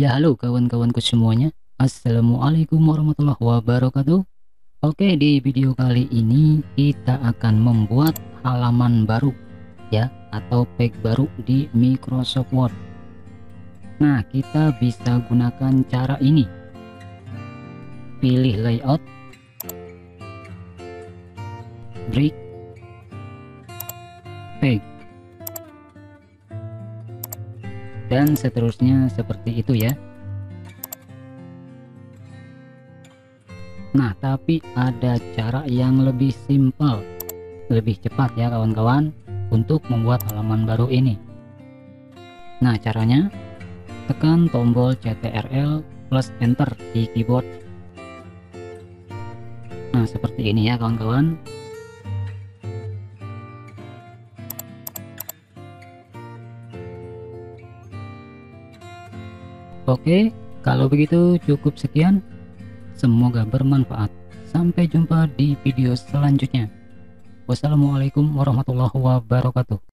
Ya halo kawan-kawanku semuanya. Assalamualaikum warahmatullahi wabarakatuh. Oke, di video kali ini kita akan membuat halaman baru ya, atau page baru di Microsoft Word. Nah, kita bisa gunakan cara ini. Pilih layout, break, page, dan seterusnya seperti itu ya. Nah, tapi ada cara yang lebih simpel, lebih cepat ya kawan-kawan, untuk membuat halaman baru ini. Nah, caranya tekan tombol CTRL plus enter di keyboard. Nah, seperti ini ya kawan-kawan. Oke, kalau begitu cukup sekian. Semoga bermanfaat. Sampai jumpa di video selanjutnya. Wassalamualaikum warahmatullahi wabarakatuh.